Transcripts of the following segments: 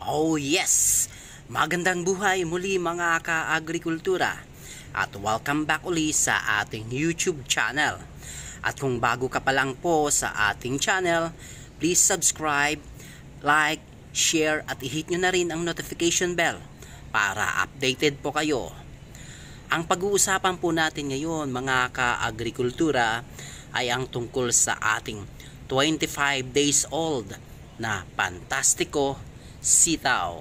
Oh yes! Magandang buhay muli mga ka-agrikultura at welcome back uli sa ating YouTube channel. At kung bago ka pa lang po sa ating channel, please subscribe, like, share at i-hit nyo na rin ang notification bell para updated po kayo. Ang pag-uusapan po natin ngayon mga ka-agrikultura ay ang tungkol sa ating 25 days old na Pantastiko sitaw.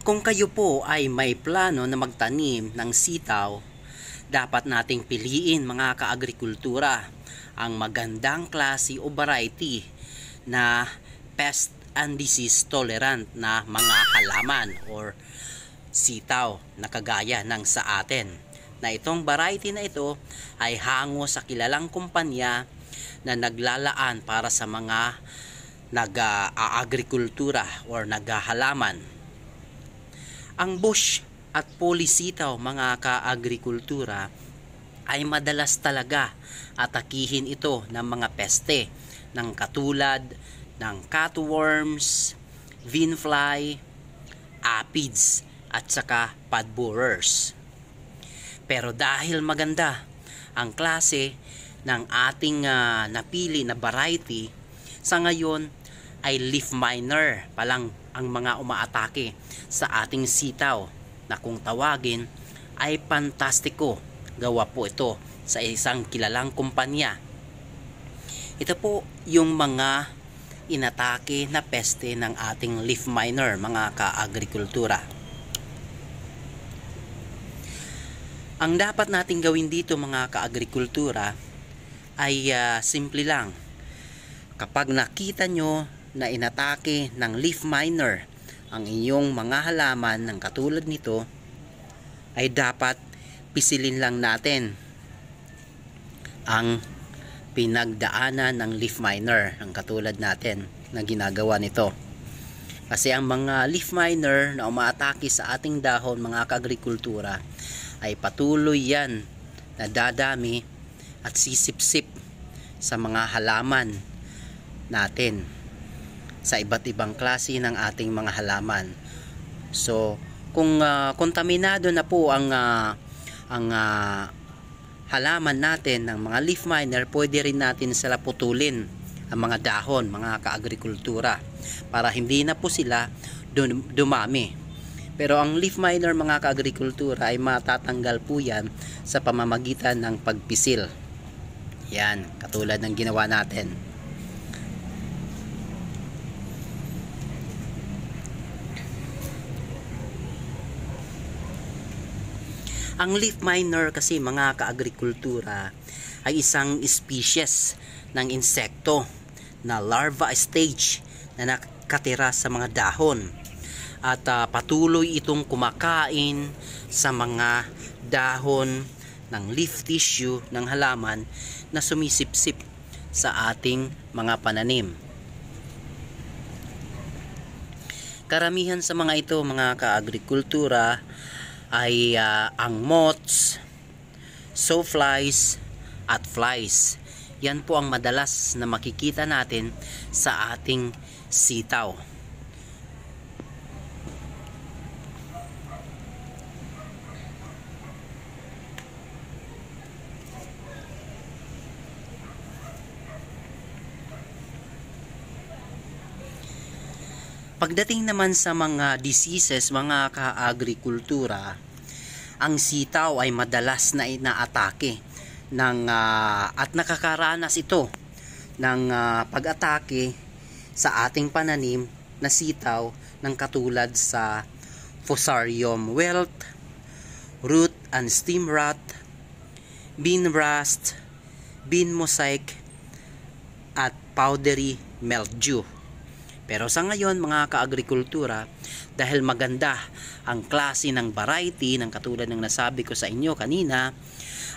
Kung kayo po ay may plano na magtanim ng sitaw, dapat nating piliin mga kaagrikultura ang magandang klase o variety na pest and disease tolerant na mga halaman or sitaw na kagaya ng sa atin. Na itong variety na ito ay hango sa kilalang kumpanya na naglalaan para sa mga nag-agrikultura or naghahalaman. Ang bush at poly sitaw mga ka-agrikultura ay madalas talaga atakihin ito ng mga peste ng katulad ng cutworms, vinefly, aphids at saka pod borers. Pero dahil maganda ang klase ng ating napili na variety, sa ngayon ay leaf miner palang ang mga umaatake sa ating sitaw na kung tawagin ay Pantastiko. Gawa po ito sa isang kilalang kumpanya. Ito po yung mga inatake na peste ng ating leaf miner mga ka-agrikultura. Ang dapat nating gawin dito mga ka-agrikultura ay simple lang. Kapag nakita nyo na inatake ng leaf miner ang inyong mga halaman ng katulad nito, ay dapat pisilin lang natin ang pinagdaanan ng leaf miner ng katulad natin na ginagawa nito. Kasi ang mga leaf miner na umaatake sa ating dahon mga kaagrikultura ay patuloy yan na dadami at sisipsip sa mga halaman natin sa iba't ibang klase ng ating mga halaman. So kung kontaminado na po ang halaman natin ng mga leaf miner, pwede rin natin sila putulin ang mga dahon mga kaagrikultura para hindi na po sila dumami. Pero ang leaf miner mga kaagrikultura ay matatanggal po yan sa pamamagitan ng pagpisil. Yan, katulad ng ginawa natin. Ang leaf miner kasi mga kaagrikultura ay isang species ng insekto na larva stage na nakatira sa mga dahon at patuloy itong kumakain sa mga dahon ng leaf tissue ng halaman na sumisipsip sa ating mga pananim. Karamihan sa mga ito mga kaagrikultura ay ang moths, sawflies at flies. Yan po ang madalas na makikita natin sa ating sitaw. Pagdating naman sa mga diseases mga ka-agrikultura, ang sitaw ay madalas na inaatake at nakakaranas ito ng pag-atake sa ating pananim na sitaw ng katulad sa Fusarium wilt, root and stem rot, bean rust, bean mosaic at powdery mildew. Pero sa ngayon mga kaagrikultura, dahil maganda ang klase ng variety ng katulad ng nasabi ko sa inyo kanina,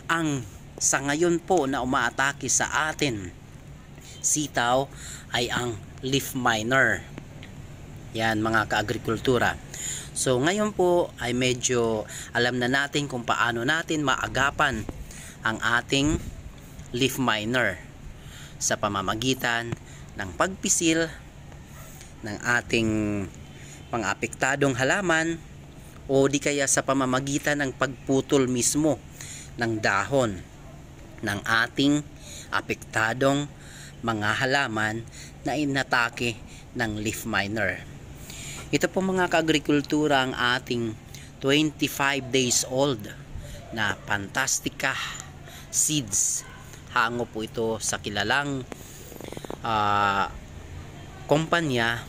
ang sa ngayon po na umaatake sa atin sitaw ay ang leaf miner. Yan mga kaagrikultura. So ngayon po ay medyo alam na natin kung paano natin maagapan ang ating leaf miner sa pamamagitan ng pagpisil ng ating mga apektadong halaman o di kaya sa pamamagitan ng pagputol mismo ng dahon ng ating apektadong mga halaman na inatake ng leaf miner. Ito po mga kaagrikultura ang ating 25 days old na Fantastica seeds. Hango po ito sa kilalang kumpanya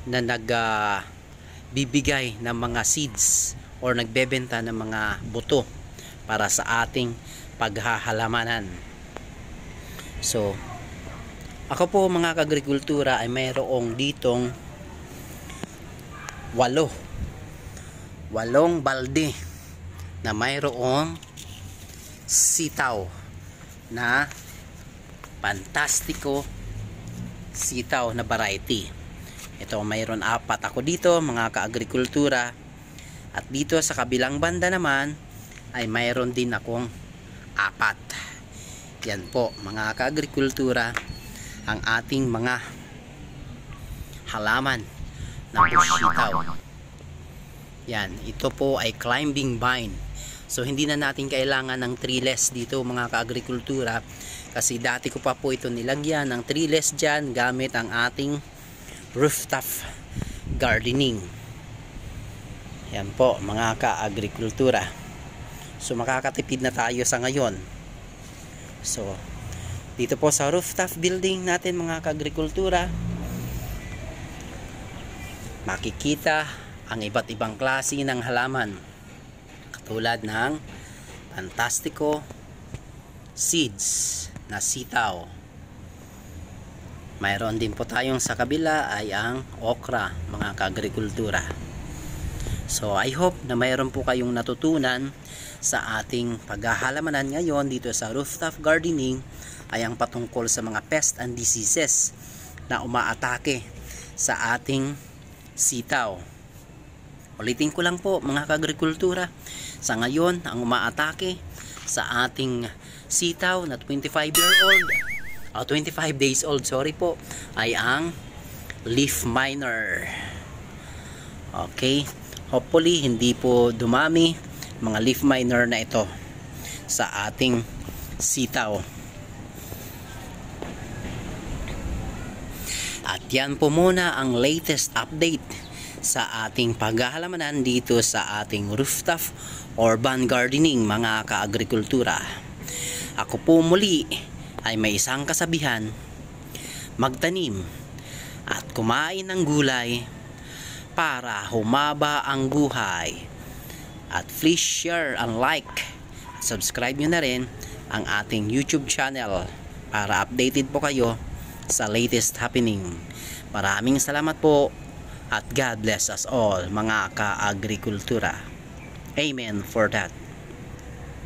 na nagbibigay ng mga seeds or nagbebenta ng mga buto para sa ating paghahalamanan. So, ako po mga kaagrikultura ay mayroong ditong 8 balde na mayroong sitaw na Fantastico sitaw na variety. Ito, mayroon 4 ako dito mga kaagrikultura, at dito sa kabilang banda naman ay mayroon din akong 4. Yan po mga kaagrikultura ang ating mga halaman na bush sitaw. Yan, ito po ay climbing vine. So hindi na natin kailangan ng treeless dito mga kaagrikultura, kasi dati ko pa po ito nilagyan ng treeless dyan gamit ang ating rooftop gardening. Yan po mga kaagrikultura. So makakatipid na tayo sa ngayon. So dito po sa rooftop building natin mga kaagrikultura, makikita ang iba't ibang klase ng halaman katulad ng Fantastico seeds na sitaw. Mayroon din po tayong sa kabila ay ang okra mga kaagrikultura. So I hope na mayroon po kayong natutunan sa ating paghahalamanan ngayon dito sa rooftop gardening, ay ang patungkol sa mga pests and diseases na umaatake sa ating sitaw. Ulitin ko lang po mga kaagrikultura, sa ngayon ang umaatake sa ating sitaw na 25 days old, sorry po, ay ang leaf miner. Okay, hopefully hindi po dumami mga leaf miner na ito sa ating sitaw. At yan po muna ang latest update sa ating paghahalamanan dito sa ating rooftop urban gardening mga kaagrikultura. Ako po muli ay may isang kasabihan: magtanim at kumain ng gulay para humaba ang buhay. At please share and like, subscribe nyo na rin ang ating YouTube channel para updated po kayo sa latest happening. Maraming salamat po at God bless us all mga kaagrikultura. Amen for that.